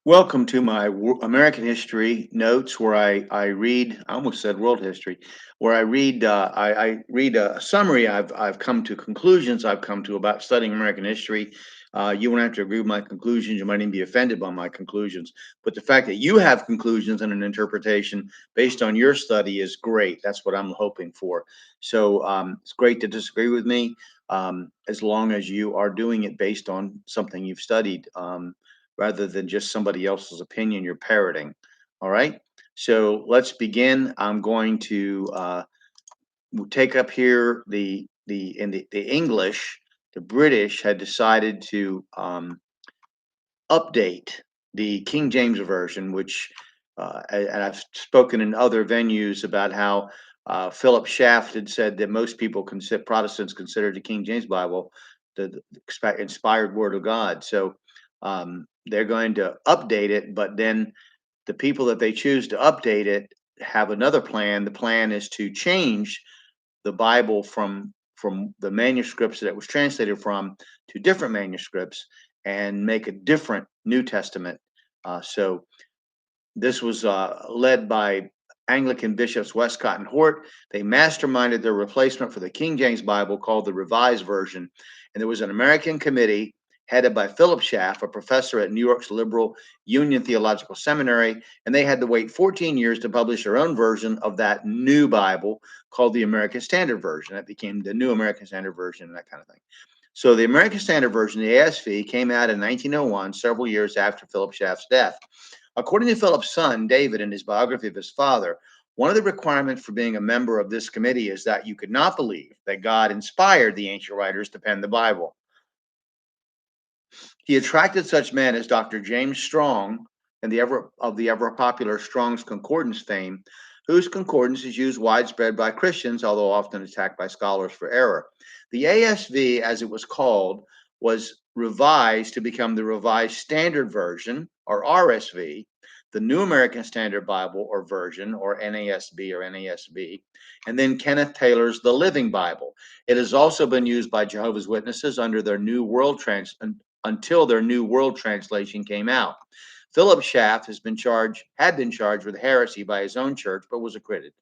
Welcome to my American history notes, where I read. I almost said world history, where I read a summary. I've come to conclusions I've come to about studying American history. You won't have to agree with my conclusions. You might even be offended by my conclusions, but the fact that you have conclusions and an interpretation based on your study is great. That's what I'm hoping for. So it's great to disagree with me, as long as you are doing it based on something you've studied. Rather than just somebody else's opinion you're parroting. All right. So let's begin. I'm going to take up here the English. The British had decided to update the King James version, which and I've spoken in other venues about how Philip Schaff had said that most people consider Protestants consider the King James Bible the inspired Word of God. So they're going to update it, but then the people that they choose to update it have another plan. The plan is to change the Bible from the manuscripts that it was translated from to different manuscripts and make a different New Testament. So this was led by Anglican bishops Westcott and Hort. They masterminded their replacement for the King James Bible called the Revised Version. And there was an American committee headed by Philip Schaff, a professor at New York's Liberal Union Theological Seminary. And they had to wait 14 years to publish their own version of that new Bible called the American Standard Version. That became the New American Standard Version and that kind of thing. So the American Standard Version, the ASV, came out in 1901, several years after Philip Schaff's death. According to Philip's son, David, in his biography of his father, one of the requirements for being a member of this committee is that you could not believe that God inspired the ancient writers to pen the Bible. He attracted such men as Dr. James Strong and the ever popular Strong's Concordance fame, whose concordance is used widespread by Christians, although often attacked by scholars for error. The ASV, as it was called, was revised to become the Revised Standard Version, or RSV, the New American Standard Bible or Version, or NASB or NASB, and then Kenneth Taylor's The Living Bible. It has also been used by Jehovah's Witnesses under their New World until their New World Translation came out. Philip Schaff had been charged with heresy by his own church, but was acquitted.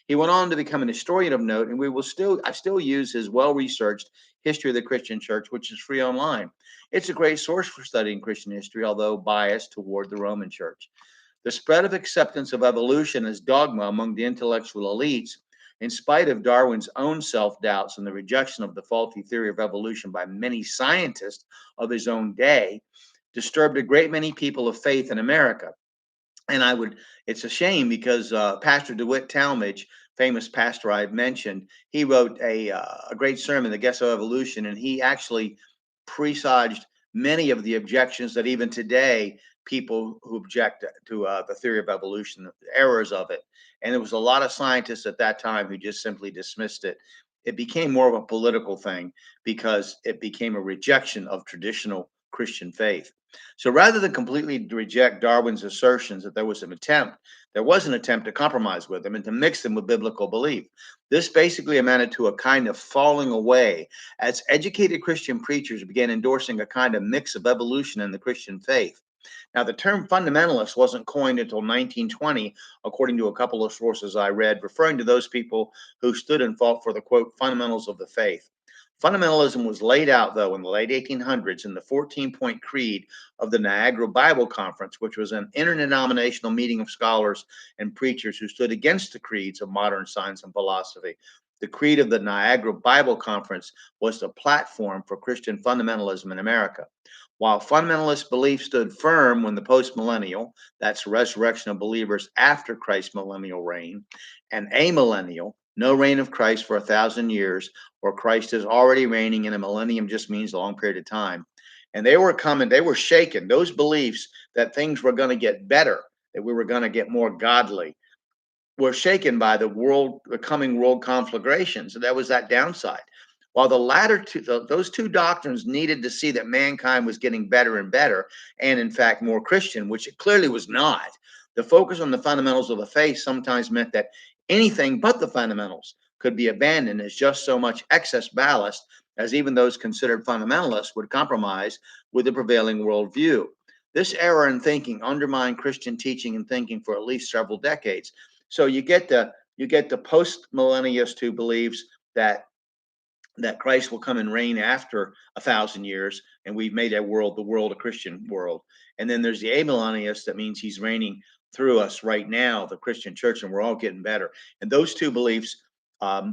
He went on to become an historian of note, and I still use his well-researched History of the Christian Church, which is free online. It's a great source for studying Christian history, although biased toward the Roman Church. The spread of acceptance of evolution as dogma among the intellectual elites, in spite of Darwin's own self doubts and the rejection of the faulty theory of evolution by many scientists of his own day, disturbed a great many people of faith in America. And it's a shame because Pastor DeWitt Talmage, famous pastor I've mentioned, he wrote a great sermon, The Guess of Evolution, and he actually presaged many of the objections that even today people who object to the theory of evolution, the errors of it. And there was a lot of scientists at that time who just simply dismissed it. It became more of a political thing because it became a rejection of traditional Christian faith. So rather than completely reject Darwin's assertions that there was an attempt to compromise with him and to mix them with biblical belief. This basically amounted to a kind of falling away as educated Christian preachers began endorsing a kind of mix of evolution in the Christian faith. Now, the term fundamentalist wasn't coined until 1920, according to a couple of sources I read, referring to those people who stood and fought for the quote fundamentals of the faith. Fundamentalism was laid out, though, in the late 1800s in the 14-point creed of the Niagara Bible Conference, which was an interdenominational meeting of scholars and preachers who stood against the creeds of modern science and philosophy. The creed of the Niagara Bible Conference was the platform for Christian fundamentalism in America. While fundamentalist belief stood firm when the postmillennial, that's resurrection of believers after Christ's millennial reign, and amillennial, no reign of Christ for 1,000 years, or Christ is already reigning, and a millennium just means a long period of time. And they were shaken. Those beliefs that things were going to get better, that we were going to get more godly, were shaken by the coming world conflagrations. And that was that downside. While those two doctrines needed to see that mankind was getting better and better, and in fact more Christian, which it clearly was not, the focus on the fundamentals of the faith sometimes meant that anything but the fundamentals could be abandoned as just so much excess ballast as even those considered fundamentalists would compromise with the prevailing worldview. This error in thinking undermined Christian teaching and thinking for at least several decades. So you get the post millennialist who believes that Christ will come and reign after 1,000 years, and we've made that world the world a Christian world. And then there's the amillennialist that means he's reigning through us right now, the Christian church, and we're all getting better. And those two beliefs,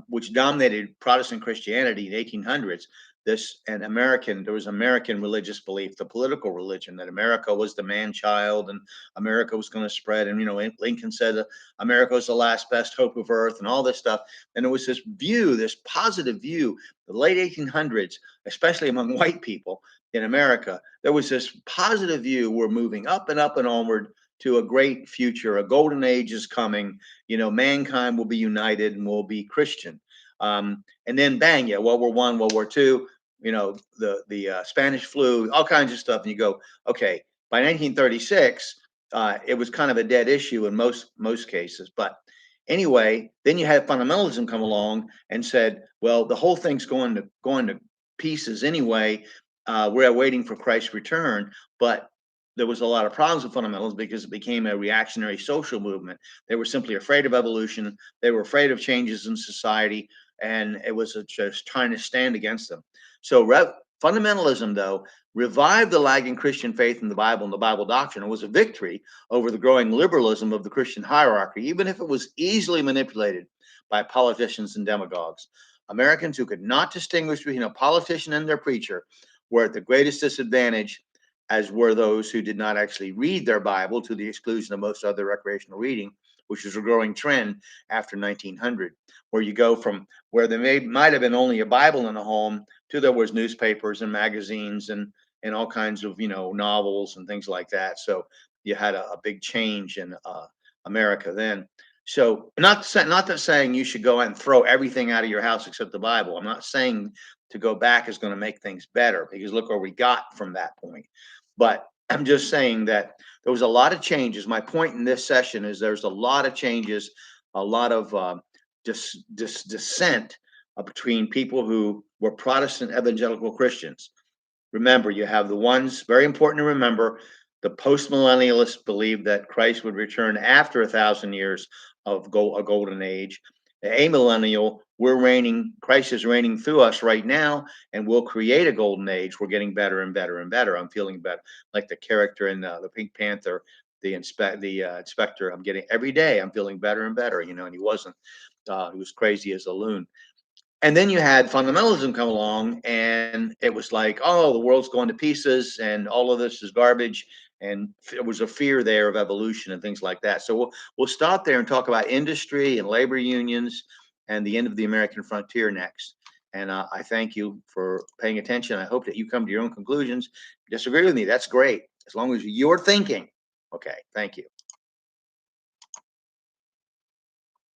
which dominated Protestant Christianity in the 1800s, there was American religious belief, the political religion, that America was the man child and America was going to spread. And Lincoln said America was the last best hope of earth and all this stuff. And there was this view, this positive view, the late 1800s, especially among white people in America, there was this positive view. We're moving up and up and onward to a great future. A golden age is coming. Mankind will be united and will be Christian. And then bang, yeah, World War I, World War II, the Spanish flu, all kinds of stuff. And you go, okay, by 1936, it was kind of a dead issue in most cases. But anyway, then you had fundamentalism come along and said, well, the whole thing's going to pieces anyway. We're waiting for Christ's return, but there was a lot of problems with fundamentals because it became a reactionary social movement. They were simply afraid of evolution. They were afraid of changes in society, and it was just trying to stand against them. So fundamentalism, though, revived the lagging Christian faith in the Bible and the Bible doctrine. It was a victory over the growing liberalism of the Christian hierarchy, even if it was easily manipulated by politicians and demagogues. Americans who could not distinguish between a politician and their preacher were at the greatest disadvantage, as were those who did not actually read their Bible, to the exclusion of most other recreational reading, which was a growing trend after 1900, where you go from where there might have been only a Bible in a home to there was newspapers and magazines and all kinds of novels and things like that. So you had a big change in America then. So not that saying you should go out and throw everything out of your house except the Bible. I'm not saying to go back is going to make things better, because look where we got from that point. But I'm just saying that there was a lot of changes. My point in this session is there's a lot of changes, a lot of dissent between people who were Protestant evangelical Christians. Remember, you have the ones, very important to remember, the post-millennialists believed that Christ would return after 1,000 years of a golden age. The amillennial, Christ is reigning through us right now, and we'll create a golden age. We're getting better and better and better. I'm feeling better, like the character in the Pink Panther, the inspector. I'm getting every day. I'm feeling better and better. And he wasn't. He was crazy as a loon. And then you had fundamentalism come along, and it was like, oh, the world's going to pieces, and all of this is garbage. And there was a fear there of evolution and things like that. So we'll stop there and talk about industry and labor unions and the end of the American frontier next. And I thank you for paying attention. I hope that you come to your own conclusions. Disagree with me, that's great, as long as you're thinking. Okay, thank you.